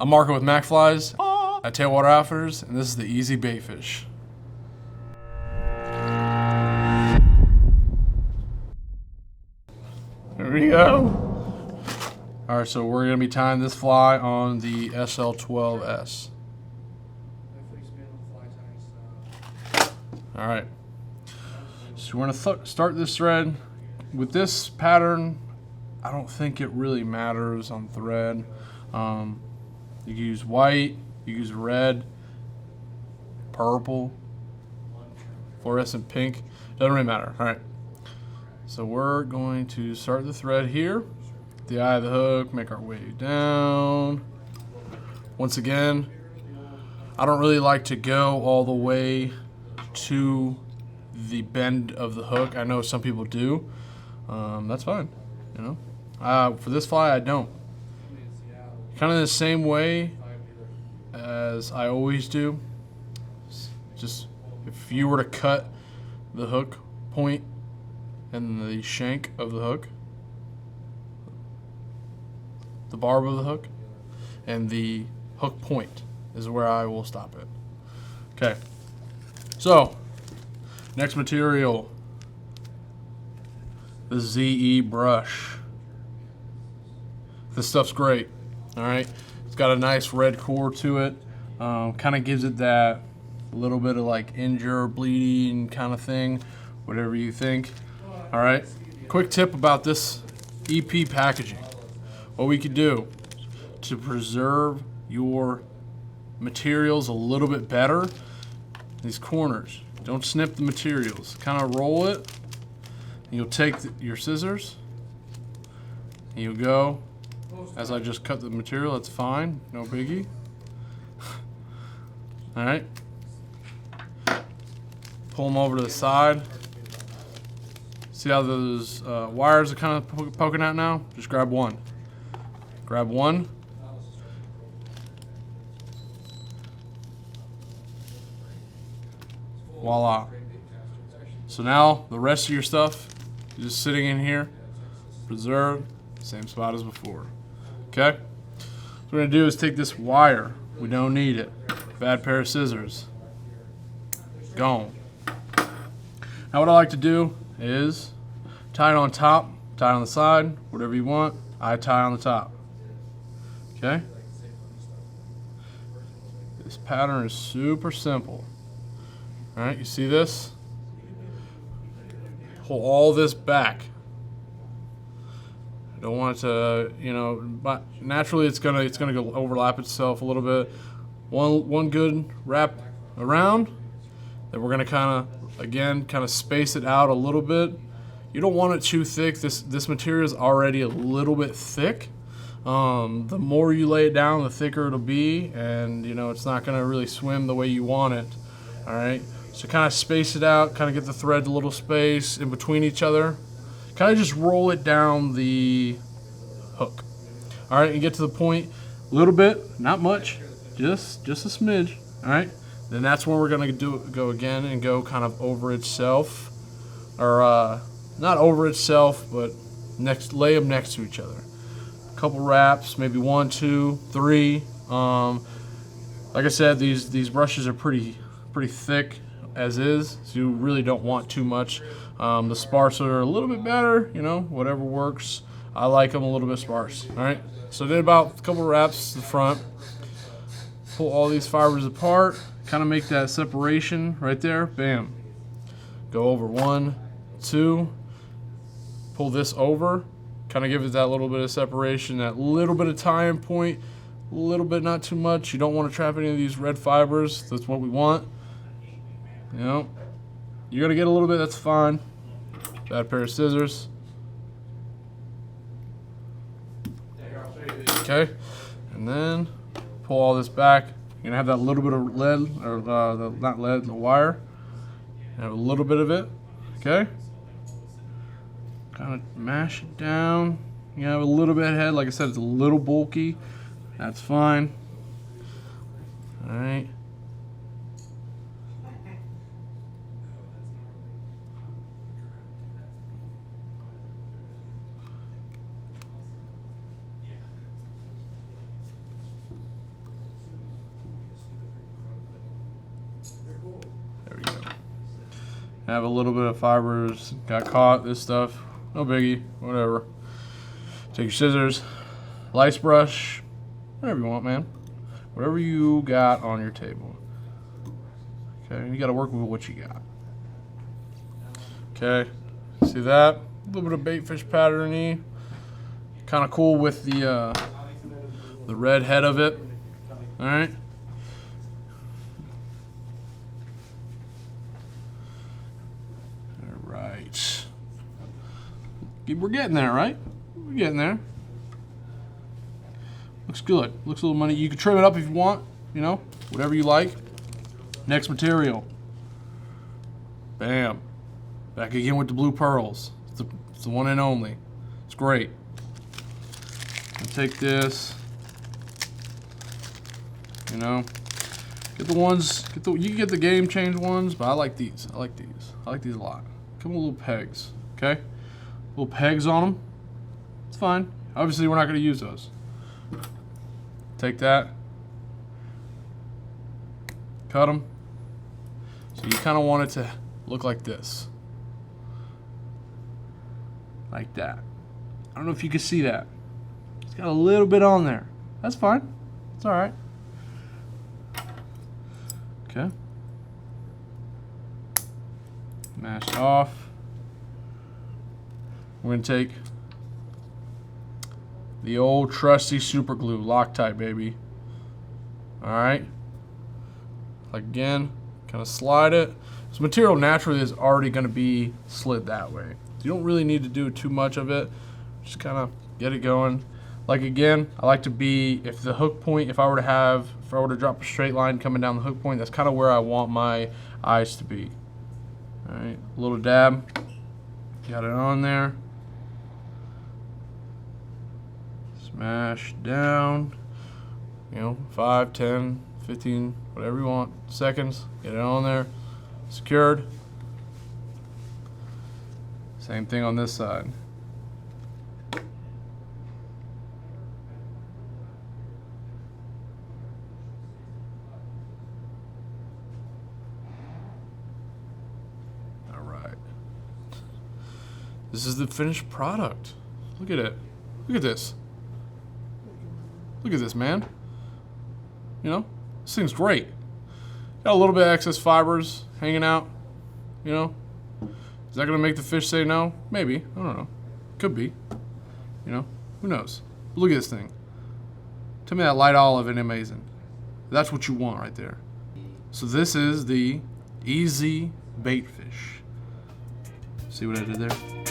I'm Marco with Mac Flies at Tailwater Outfitters, and this is the EZ Baitfish. There we go. All right, so we're gonna be tying this fly on the SL12S. All right, so we're gonna start this thread. With this pattern, I don't think it really matters on thread. You can use white, you can use red, purple, fluorescent pink, doesn't really matter. All right, so we're going to start the thread here, the eye of the hook, make our way down. Once again, I don't really like to go all the way to the bend of the hook. I know some people do. That's fine, you know. For this fly, I don't. Kind of the same way as I always do. Just if you were to cut the hook point and the shank of the hook, the barb of the hook, and the hook point is where I will stop it. Okay, so next material, the ZE brush. This stuff's great. All right, it's got a nice red core to it. Kind of gives it that little bit of like injure, bleeding kind of thing, whatever you think. All right, quick tip about this EP packaging. What we could do to preserve your materials a little bit better, these corners, don't snip the materials, kind of roll it. You'll take your scissors and you'll go, as I just cut the material, that's fine, no biggie. All right, pull them over to the side. See how those wires are kind of poking out now? Just grab one. Grab one. Voila. So now the rest of your stuff is just sitting in here, preserved, same spot as before. Okay? What we're gonna do is take this wire. We don't need it. Bad pair of scissors. Gone. Now what I like to do is tie it on top, tie it on the side, whatever you want. I tie on the top. Okay? This pattern is super simple. All right, you see this? Pull all this back. I don't want it to, you know, but naturally it's gonna go overlap itself a little bit. One good wrap around. Then we're gonna kind of space it out a little bit. You don't want it too thick. This material is already a little bit thick. The more you lay it down, the thicker it'll be, and you know it's not gonna really swim the way you want it. All right. So kind of space it out, kind of get the threads a little space in between each other. Kind of just roll it down the hook. All right, and get to the point, a little bit, not much, just a smidge. All right, then that's when we're gonna go again and go kind of over itself, or not over itself, but lay them next to each other. A couple wraps, maybe 1, 2, 3. Like I said, these brushes are pretty thick as is, so you really don't want too much. The sparse are a little bit better, you know, whatever works. I like them a little bit sparse. All right, so did about a couple wraps to the front. Pull all these fibers apart, kind of make that separation right there. Bam. Go over 1, 2. Pull this over, kind of give it that little bit of separation, that little bit of tying point, a little bit, not too much. You don't want to trap any of these red fibers. That's what we want. You know, you're gonna get a little bit, that's fine. Bad pair of scissors. Okay, and then pull all this back. You're gonna have that little bit of lead, or not lead, the wire. You have a little bit of it, okay? Kind of mash it down. You have a little bit of head, like I said, it's a little bulky. That's fine. All right. have a little bit of fibers, got caught, this stuff, no biggie, whatever. Take your scissors, lice brush, whatever you want, man. Whatever you got on your table. Okay, you gotta work with what you got. Okay, see that? A little bit of baitfish patterny. Kind of cool with the red head of it. All right. All right. We're getting there, right? We're getting there. Looks good. Looks a little money. You can trim it up if you want. You know, whatever you like. Next material. Bam. Back again with the blue pearls. It's the one and only. It's great. I'll take this. You know, get the ones. You can get the game change ones, but I like these. I like these. I like these a lot. Come with little pegs. Okay, little pegs on them. It's fine. Obviously, we're not going to use those. Take that. Cut them. So you kind of want it to look like this. Like that. I don't know if you can see that. It's got a little bit on there. That's fine. It's all right. Okay. Mashed off. We're going to take the old trusty super glue, Loctite, baby. All right. Again, kind of slide it. This material naturally is already going to be slid that way. You don't really need to do too much of it. Just kind of get it going. Like again, I like to be, if the hook point, if I were to drop a straight line coming down the hook point, that's kind of where I want my eyes to be. All right, a little dab. Got it on there. Smash down. You know, 5, 10, 15, whatever you want, seconds. Get it on there. Secured. Same thing on this side. All right. This is the finished product. Look at it. Look at this. Look at this, man. You know, this thing's great. Got a little bit of excess fibers hanging out, you know. Is that gonna make the fish say no? Maybe, I don't know. Could be, you know, who knows? But look at this thing. Tell me that light olive ain't amazing. That's what you want right there. So this is the EZ Baitfish. See what I did there?